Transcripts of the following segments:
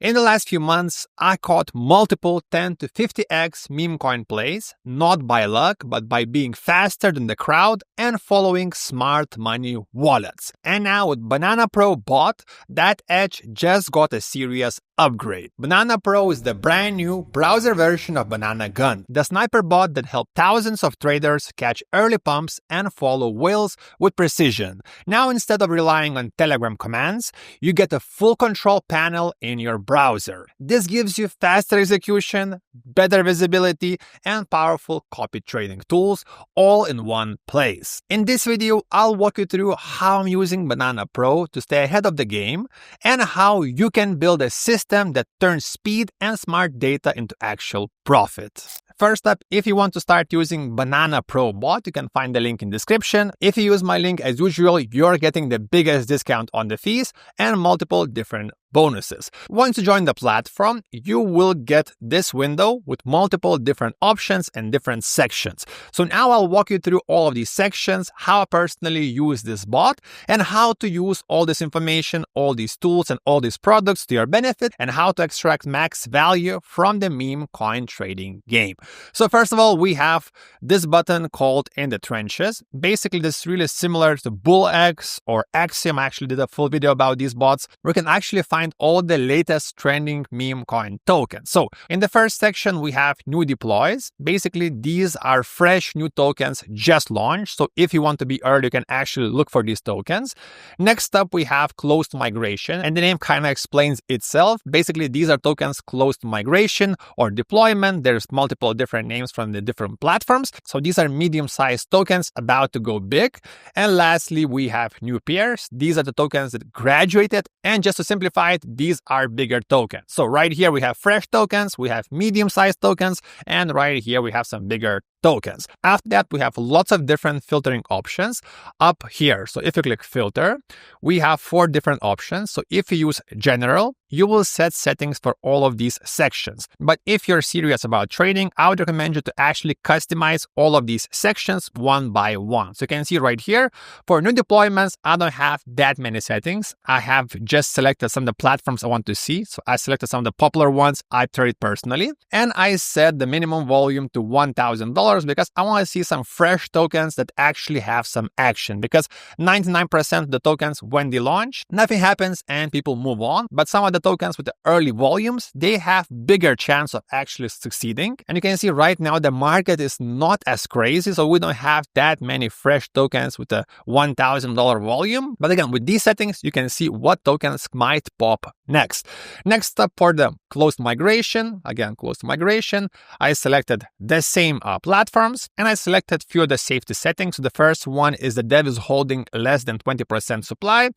In the last few months, I caught multiple 10 to 50x meme coin plays, not by luck, but by being faster than the crowd and following smart money wallets. And now with Banana Pro bot, that edge just got a serious upgrade. Banana Pro is the brand new browser version of Banana Gun, the sniper bot that helped thousands of traders catch early pumps and follow whales with precision. Now, instead of relying on Telegram commands, you get a full control panel in your browser. This gives you faster execution, better visibility, and powerful copy trading tools all in one place. In this video, I'll walk you through how I'm using Banana Pro to stay ahead of the game and how you can build a system that turns speed and smart data into actual profit. First up, if you want to start using Banana Pro bot, you can find the link in the description. If you use my link as usual, you're getting the biggest discount on the fees and multiple different bonuses. Once you join the platform, you will get this window with multiple different options and different sections. So now I'll walk you through all of these sections, how I personally use this bot, and how to use all this information, all these tools, and all these products to your benefit, and how to extract max value from the meme coin trading game. So first of all, we have this button called In the Trenches. Basically, this is really similar to BullX or Axiom. I actually did a full video about these bots, where you can actually find all the latest trending meme coin tokens. So in the first section, we have new deploys. Basically, these are fresh new tokens just launched. So if you want to be early, you can actually look for these tokens. Next up, we have closed migration, and the name kind of explains itself. Basically, these are tokens close to migration or deployment. There's multiple different names from the different platforms. So these are medium-sized tokens about to go big. And lastly, we have new pairs. These are the tokens that graduated. And just to simplify it, these are bigger tokens. So right here, we have fresh tokens, we have medium-sized tokens, and right here, we have some bigger tokens. After that, we have lots of different filtering options up here. So if you click filter, we have 4 different options. So if you use general, you will set settings for all of these sections. But if you're serious about trading, I would recommend you to actually customize all of these sections one by one. So you can see right here, for new deployments, I don't have that many settings. I have just selected some of the platforms I want to see. So I selected some of the popular ones I trade personally. And I set the minimum volume to $1,000 because I want to see some fresh tokens that actually have some action. Because 99% of the tokens, when they launch, nothing happens and people move on. But some of the tokens with the early volumes, they have bigger chance of actually succeeding. And you can see right now the market is not as crazy, so we don't have that many fresh tokens with a $1,000 volume. But again, with these settings, you can see what tokens might pop next. Next up, for the closed migration, again, closed migration, I selected the same platforms, and I selected few of the safety settings. So the first one is the dev is holding less than 20% supply,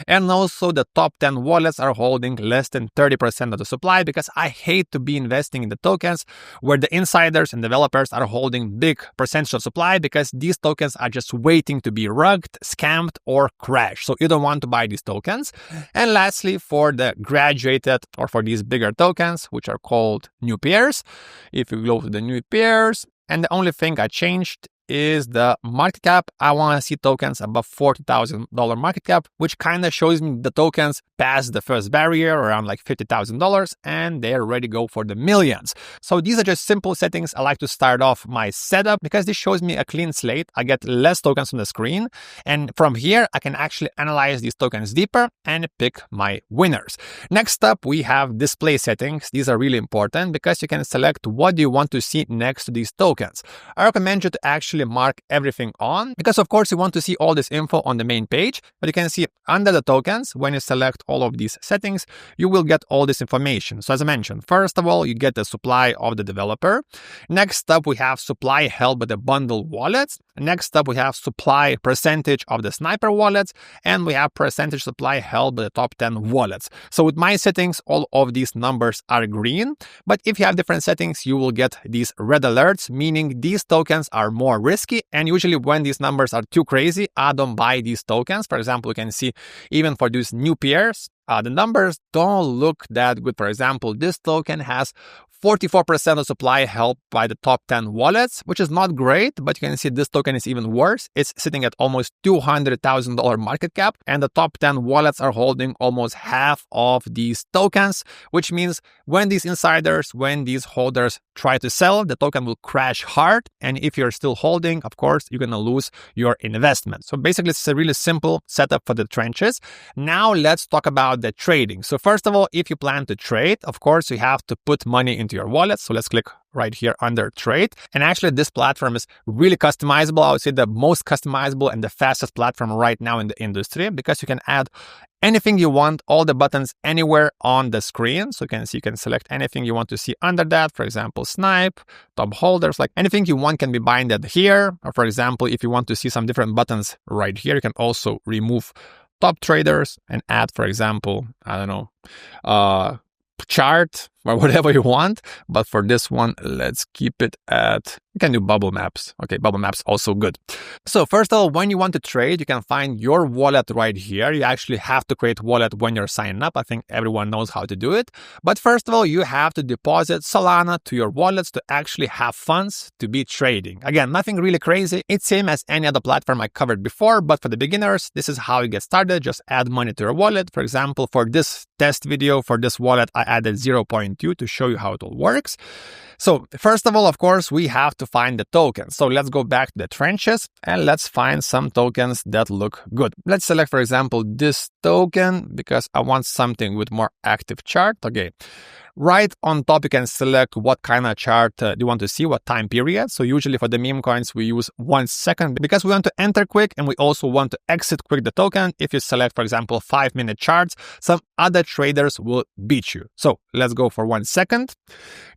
and also the top 10 wallets are holding less than 30% of the supply, because I hate to be investing in the tokens where the insiders and developers are holding big percentage of supply, because these tokens are just waiting to be rugged, scammed, or crash. So you don't want to buy these tokens. And lastly, for the graduated or for these bigger tokens, which are called new pairs, if you go to the new pairs, and the only thing I changed is the market cap. I want to see tokens above $40,000 market cap, which kind of shows me the tokens past the first barrier around like $50,000 and they're ready to go for the millions. So these are just simple settings. I like to start off my setup because this shows me a clean slate. I get less tokens on the screen, and from here I can actually analyze these tokens deeper and pick my winners. Next up, we have display settings. These are really important because you can select what do you want to see next to these tokens. I recommend you to actually mark everything on, because of course you want to see all this info on the main page, but you can see under the tokens, when you select all of these settings, you will get all this information. So as I mentioned, first of all, you get the supply of the developer. Next up, we have supply held by the bundle wallets. Next up, we have supply percentage of the sniper wallets, and we have percentage supply held by the top 10 wallets. So with my settings, all of these numbers are green, but if you have different settings, you will get these red alerts, meaning these tokens are more risky. And usually when these numbers are too crazy, I don't buy these tokens. For example, you can see even for these new pairs, the numbers don't look that good. For example, this token has 44% of supply held by the top 10 wallets, which is not great, but you can see this token is even worse. It's sitting at almost $200,000 market cap, and the top 10 wallets are holding almost half of these tokens, which means when these insiders, when these holders try to sell, the token will crash hard. And if you're still holding, of course, you're going to lose your investment. So basically, it's a really simple setup for the trenches. Now let's talk about the trading. So first of all, if you plan to trade, of course, you have to put money into your wallet. So let's click right here under trade. And actually, this platform is really customizable. I would say the most customizable and the fastest platform right now in the industry, because you can add anything you want, all the buttons anywhere on the screen. So you can see, you can select anything you want to see under that. For example, snipe, top holders, like anything you want can be binded here. Or for example, if you want to see some different buttons right here, you can also remove top traders and add, for example, I don't know, chart or whatever you want. But for this one, let's keep it at, you can do bubble maps. Okay, bubble maps also good. So first of all, when you want to trade, you can find your wallet right here. You actually have to create wallet when you're signing up. I think everyone knows how to do it. But first of all, you have to deposit Solana to your wallets to actually have funds to be trading. Again, nothing really crazy. It's same as any other platform I covered before, but for the beginners, this is how you get started. Just add money to your wallet. For example, for this test video, for this wallet, I added 0.2 to show you how it all works. So first of all, of course, we have to find the tokens. So let's go back to the trenches and let's find some tokens that look good. Let's select, for example, this token because I want something with more active chart. Okay. Right on top, you can select what kind of chart you want to see, what time period. So usually for the meme coins, we use 1 second because we want to enter quick and we also want to exit quick the token. If you select, for example, 5-minute charts, some other traders will beat you. So let's go for 1 second.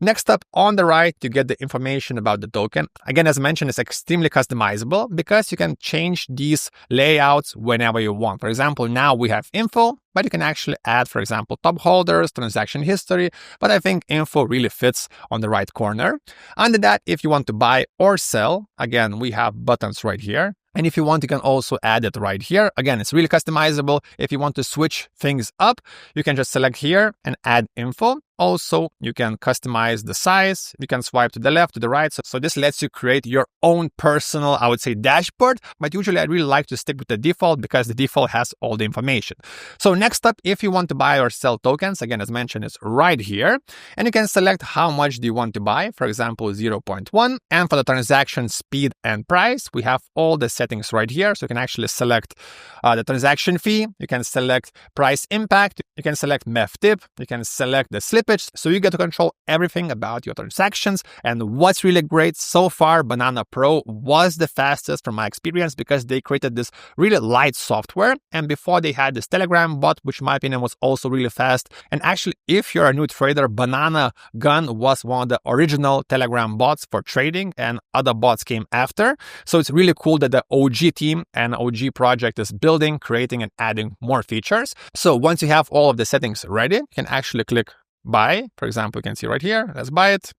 Next up on the right, you get the information about the token. Again, as mentioned, it's extremely customizable because you can change these layouts whenever you want. For example, now we have info, but you can actually add, for example, top holders, transaction history. But I think info really fits on the right corner. Under that, if you want to buy or sell, again, we have buttons right here. And if you want, you can also add it right here. Again, it's really customizable. If you want to switch things up, you can just select here and add info. Also, you can customize the size. You can swipe to the left, to the right. So this lets you create your own personal, I would say, dashboard. But usually I really like to stick with the default because the default has all the information. So next up, if you want to buy or sell tokens, again, as mentioned, it's right here. And you can select how much do you want to buy. For example, 0.1. And for the transaction speed and price, we have all the settings right here. So you can actually select the transaction fee. You can select price impact. You can select MEF tip. You can select the slip. So you get to control everything about your transactions. And what's really great so far, Banana Pro was the fastest from my experience because they created this really light software. And before they had this Telegram bot, which in my opinion was also really fast. And actually, if you're a new trader, Banana Gun was one of the original Telegram bots for trading and other bots came after. So it's really cool that the OG team and OG project is building, creating and adding more features. So once you have all of the settings ready, you can actually click buy. For example, you can see right here, let's buy it.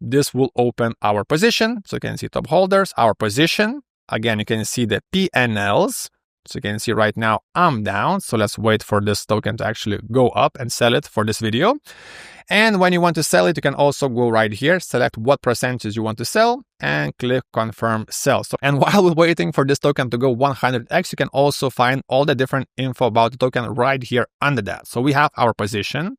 This will open our position. So you can see top holders, our position. Again, you can see the PNLs. So you can see right now I'm down. So let's wait for this token to actually go up and sell it for this video. And when you want to sell it, you can also go right here, select what percentage you want to sell and click confirm sell. So, and while we're waiting for this token to go 100x, you can also find all the different info about the token right here under that. So we have our position,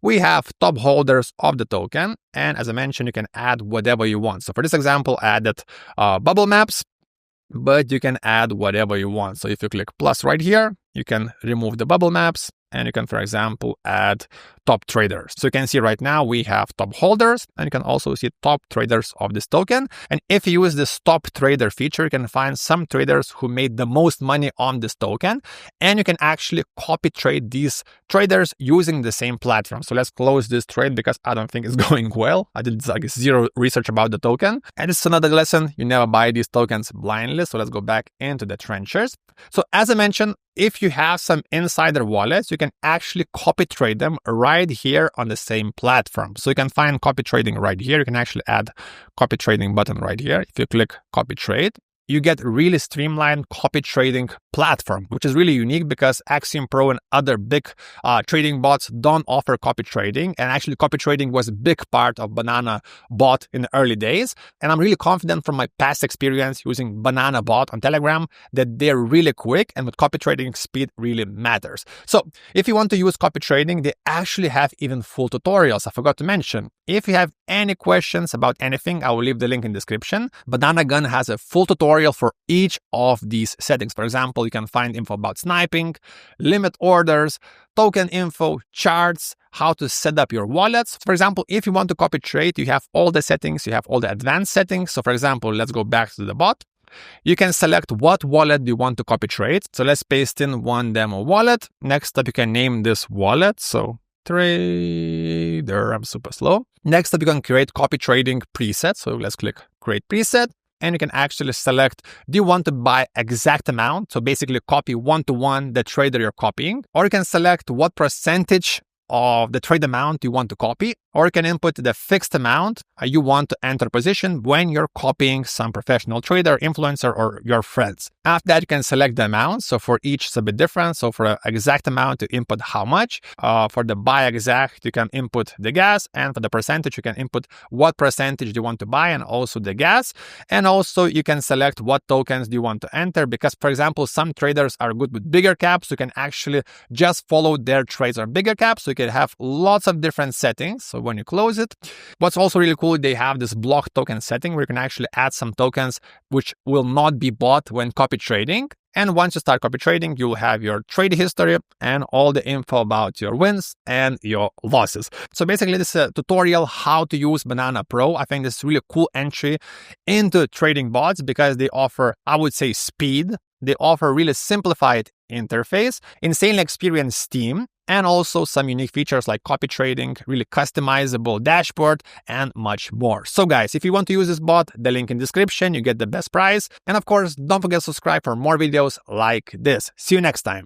we have top holders of the token. And as I mentioned, you can add whatever you want. So for this example, I added bubble maps, but you can add whatever you want. So if you click plus right here, you can remove the bubble maps and you can, for example, add top traders. So you can see right now we have top holders and you can also see top traders of this token. And if you use this top trader feature, you can find some traders who made the most money on this token. And you can actually copy trade these traders using the same platform. So let's close this trade because I don't think it's going well. I did like zero research about the token. And it's another lesson. You never buy these tokens blindly. So let's go back into the trenches. So as I mentioned, if you have some insider wallets, you can actually copy trade them right here on the same platform. So you can find copy trading right here. You can actually add copy trading button right here. If you click copy trade, you get really streamlined copy trading platform, which is really unique because Axiom Pro and other big trading bots don't offer copy trading. And actually, copy trading was a big part of Banana Bot in the early days. And I'm really confident from my past experience using Banana Bot on Telegram that they're really quick, and with copy trading, speed really matters. So if you want to use copy trading, they actually have even full tutorials. I forgot to mention. If you have any questions about anything, I will leave the link in the description. Banana Gun has a full tutorial for each of these settings. For example, you can find info about sniping, limit orders, token info, charts, how to set up your wallets. For example, if you want to copy trade, you have all the settings, you have all the advanced settings. So for example, let's go back to the bot. You can select what wallet you want to copy trade. So let's paste in one demo wallet. Next up, you can name this wallet. So trader, I'm super slow. Next up, you can create copy trading preset. So let's click create preset. And you can actually select, do you want to buy exact amount? So basically copy one-to-one the trader you're copying. Or you can select what percentage of the trade amount you want to copy, or you can input the fixed amount you want to enter position when you're copying some professional trader, influencer, or your friends. After that, you can select the amount. So for each, it's a bit different. So for an exact amount, you input how much. For the buy exact, you can input the gas. And for the percentage, you can input what percentage you want to buy and also the gas. And also you can select what tokens do you want to enter, because for example, some traders are good with bigger caps. You can actually just follow their trades on bigger caps. So you can have lots of different settings. So when you close it, what's also really cool, they have this block token setting where you can actually add some tokens which will not be bought when copy trading. And once you start copy trading, you'll have your trade history and all the info about your wins and your losses. So basically, this is a tutorial how to use Banana Pro. I think this is really cool entry into trading bots because they offer, I would say, speed. They offer really simplified interface, insanely experienced team, and also some unique features like copy trading, really customizable dashboard, and much more. So guys, if you want to use this bot, the link in the description, you get the best price. And of course, don't forget to subscribe for more videos like this. See you next time.